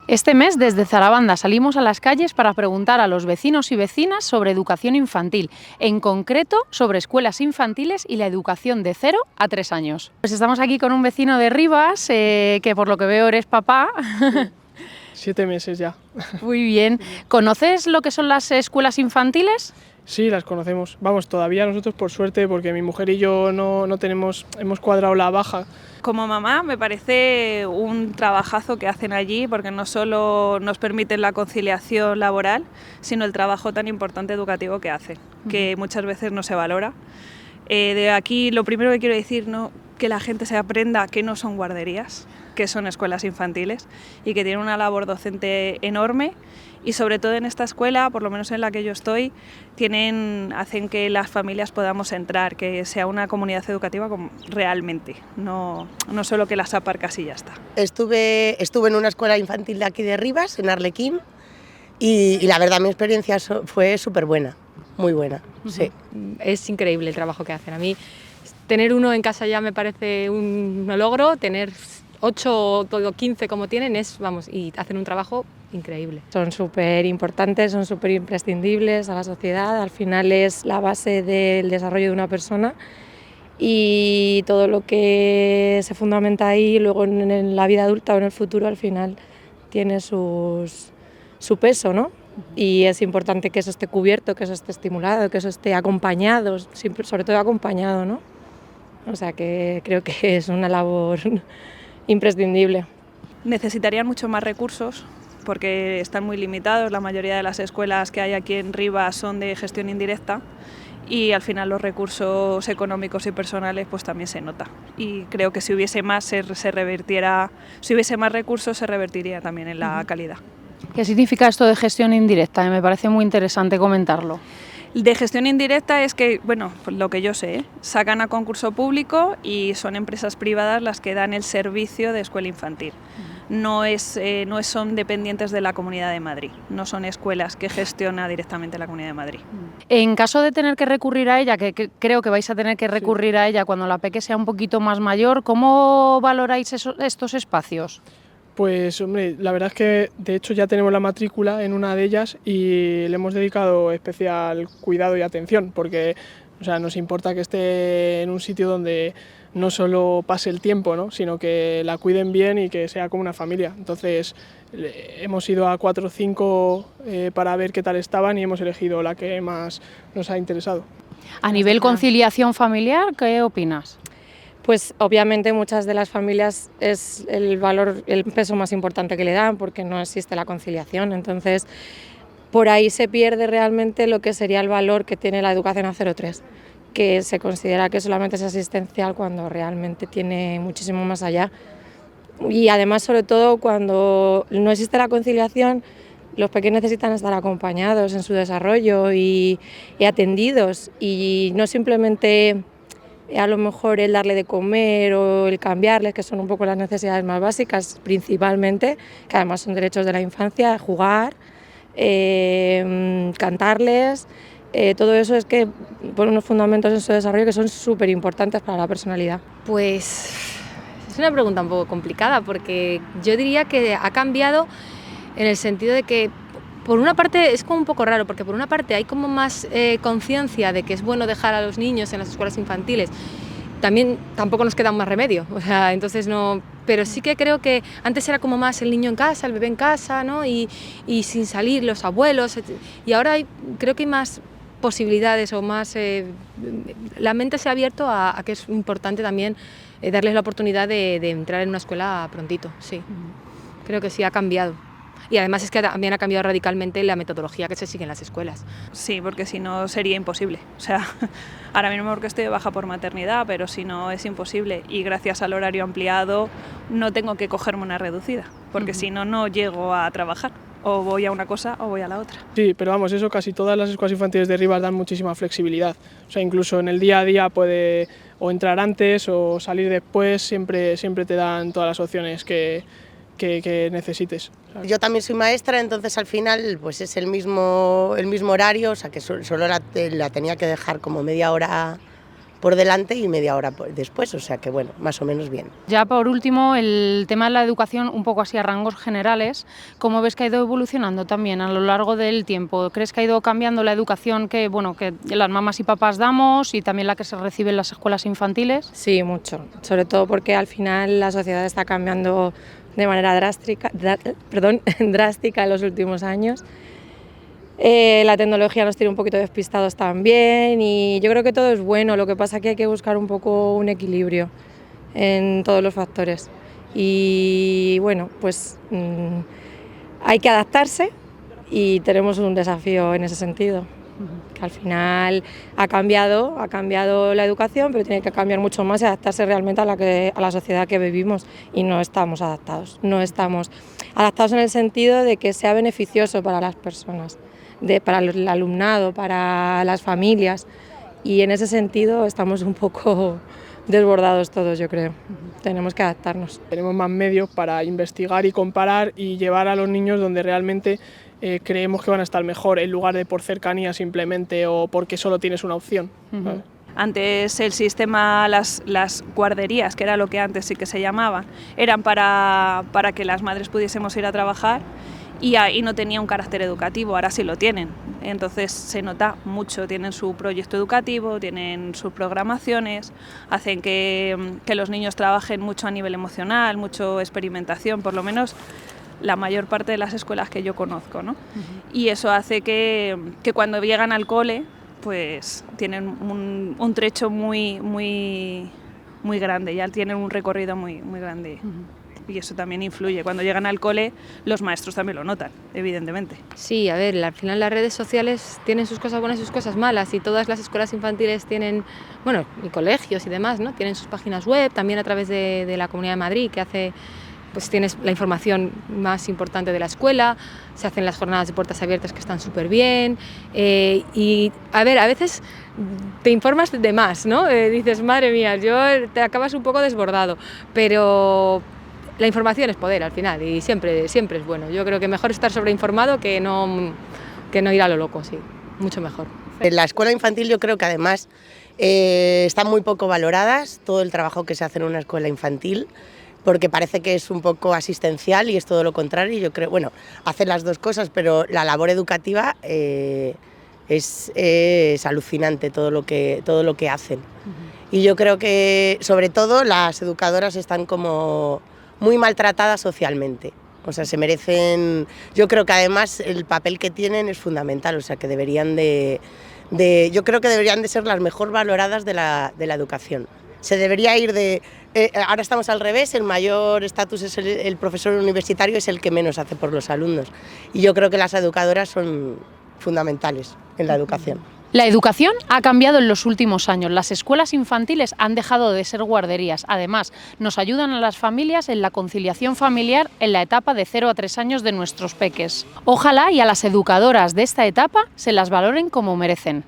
Este mes, desde Zarabanda, salimos a las calles para preguntar a los vecinos y vecinas sobre educación infantil, en concreto sobre escuelas infantiles y la educación de 0 a 3 años. Pues estamos aquí con un vecino de Rivas, que por lo que veo eres papá. 7 meses ya. Muy bien. ¿Conoces lo que son las escuelas infantiles? Sí, las conocemos. Vamos, todavía nosotros por suerte, porque mi mujer y yo no tenemos, hemos cuadrado la baja. Como mamá me parece un trabajazo que hacen allí, porque no solo nos permiten la conciliación laboral, sino el trabajo tan importante educativo que hacen, que muchas veces no se valora. De aquí lo primero que quiero decir, ¿no?, que la gente se aprenda que no son guarderías, que son escuelas infantiles y que tienen una labor docente enorme, y sobre todo en esta escuela, por lo menos en la que yo estoy, hacen que las familias podamos entrar, que sea una comunidad educativa realmente, no solo que las aparcas y ya está. Estuve en una escuela infantil de aquí de Rivas, en Arlequín, y la verdad mi experiencia fue súper buena, muy buena. Sí. Es increíble el trabajo que hacen. A mí tener uno en casa ya me parece un logro, tener 8 o 15 como tienen y hacen un trabajo increíble. Son súper importantes, son súper imprescindibles a la sociedad, al final es la base del desarrollo de una persona, y todo lo que se fundamenta ahí luego en la vida adulta o en el futuro al final tiene su peso, ¿no? Y es importante que eso esté cubierto, que eso esté estimulado, que eso esté acompañado, sobre todo acompañado, ¿no? O sea que creo que es una labor imprescindible. Necesitarían mucho más recursos porque están muy limitados. La mayoría de las escuelas que hay aquí en Rivas son de gestión indirecta y al final los recursos económicos y personales pues también se nota. Y creo que si hubiese más si hubiese más recursos se revertiría también en la calidad. ¿Qué significa esto de gestión indirecta? Me parece muy interesante comentarlo. De gestión indirecta es que, bueno, pues lo que yo sé, sacan a concurso público y son empresas privadas las que dan el servicio de escuela infantil. No son dependientes de la Comunidad de Madrid, no son escuelas que gestiona directamente la Comunidad de Madrid. En caso de tener que recurrir a ella, que creo que vais a tener que recurrir a ella cuando la peque sea un poquito más mayor, ¿cómo valoráis estos espacios? Pues hombre, la verdad es que de hecho ya tenemos la matrícula en una de ellas y le hemos dedicado especial cuidado y atención, porque nos importa que esté en un sitio donde no solo pase el tiempo, ¿no?, sino que la cuiden bien y que sea como una familia. Entonces hemos ido a 4 o 5 para ver qué tal estaban y hemos elegido la que más nos ha interesado. A nivel conciliación familiar, ¿qué opinas? Pues obviamente muchas de las familias es el peso más importante que le dan, porque no existe la conciliación. Entonces por ahí se pierde realmente lo que sería el valor que tiene la educación a 0-3, que se considera que solamente es asistencial cuando realmente tiene muchísimo más allá. Y además, sobre todo, cuando no existe la conciliación, los pequeños necesitan estar acompañados en su desarrollo y atendidos, y no simplemente a lo mejor el darle de comer o el cambiarles, que son un poco las necesidades más básicas principalmente, que además son derechos de la infancia, jugar, cantarles, todo eso es que pone unos fundamentos en su desarrollo que son súper importantes para la personalidad. Pues es una pregunta un poco complicada, porque yo diría que ha cambiado en el sentido de que por una parte es como un poco raro, porque por una parte hay como más conciencia de que es bueno dejar a los niños en las escuelas infantiles. También tampoco nos queda más remedio, entonces no, pero sí que creo que antes era como más el niño en casa, el bebé en casa, ¿no?, y sin salir los abuelos, y ahora creo que hay más posibilidades o más, la mente se ha abierto a que es importante también darles la oportunidad de entrar en una escuela prontito, sí, creo que sí ha cambiado. Y además es que también ha cambiado radicalmente la metodología que se sigue en las escuelas. Sí, porque si no sería imposible. Ahora mismo porque estoy de baja por maternidad, pero si no es imposible. Y gracias al horario ampliado no tengo que cogerme una reducida, porque si no, no llego a trabajar. O voy a una cosa o voy a la otra. Sí, pero vamos, eso casi todas las escuelas infantiles de Rivas dan muchísima flexibilidad. Incluso en el día a día puede o entrar antes o salir después, siempre te dan todas las opciones que necesites, ¿sabes? Yo también soy maestra, entonces al final pues es el mismo horario, o sea que solo la tenía que dejar como media hora por delante y media hora después, o sea que bueno, más o menos bien. Ya por último, el tema de la educación, un poco así a rangos generales, ¿cómo ves que ha ido evolucionando también a lo largo del tiempo? ¿Crees que ha ido cambiando la educación que las mamás y papás damos y también la que se recibe en las escuelas infantiles? Sí, mucho, sobre todo porque al final la sociedad está cambiando de manera drástica en los últimos años. La tecnología nos tiene un poquito despistados también y yo creo que todo es bueno, lo que pasa es que hay que buscar un poco un equilibrio en todos los factores y bueno, pues hay que adaptarse y tenemos un desafío en ese sentido, que al final ha cambiado la educación, pero tiene que cambiar mucho más y adaptarse realmente a la sociedad que vivimos y no estamos adaptados en el sentido de que sea beneficioso para las personas, para el alumnado, para las familias y en ese sentido estamos un poco desbordados todos, yo creo. Tenemos que adaptarnos. Tenemos más medios para investigar y comparar y llevar a los niños donde realmente creemos que van a estar mejor, en lugar de por cercanía simplemente o porque solo tienes una opción. ¿Vale? Antes el sistema, las guarderías, que era lo que antes sí que se llamaban, eran para que las madres pudiésemos ir a trabajar y ahí no tenía un carácter educativo, ahora sí lo tienen. Entonces se nota mucho, tienen su proyecto educativo, tienen sus programaciones, hacen que los niños trabajen mucho a nivel emocional, mucho experimentación, por lo menos la mayor parte de las escuelas que yo conozco, ¿no? Y eso hace que cuando llegan al cole, pues tienen un trecho muy grande, ya tienen un recorrido muy grande. Y eso también influye. Cuando llegan al cole, los maestros también lo notan, evidentemente. Sí, a ver, al final las redes sociales tienen sus cosas buenas y sus cosas malas y todas las escuelas infantiles tienen, bueno, y colegios y demás, ¿no? Tienen sus páginas web, también a través de la Comunidad de Madrid, que hace, pues tienes la información más importante de la escuela, se hacen las jornadas de puertas abiertas que están súper bien y, a ver, a veces te informas de más, ¿no? Dices, madre mía, te acabas un poco desbordado, pero la información es poder al final y siempre es bueno. Yo creo que mejor estar sobreinformado que no ir a lo loco, sí, mucho mejor. En la escuela infantil yo creo que además están muy poco valoradas todo el trabajo que se hace en una escuela infantil, porque parece que es un poco asistencial y es todo lo contrario. Yo creo, bueno, hacen las dos cosas, pero la labor educativa es alucinante todo lo que hacen. Y yo creo que sobre todo las educadoras están como muy maltratadas socialmente, o sea, se merecen, yo creo que además el papel que tienen es fundamental, o sea, que yo creo que deberían de ser las mejor valoradas de la educación. Se debería ir ahora estamos al revés, el mayor estatus es el profesor universitario, es el que menos hace por los alumnos, y yo creo que las educadoras son fundamentales en la educación. La educación ha cambiado en los últimos años. Las escuelas infantiles han dejado de ser guarderías. Además, nos ayudan a las familias en la conciliación familiar en la etapa de 0 a 3 años de nuestros peques. Ojalá y a las educadoras de esta etapa se las valoren como merecen.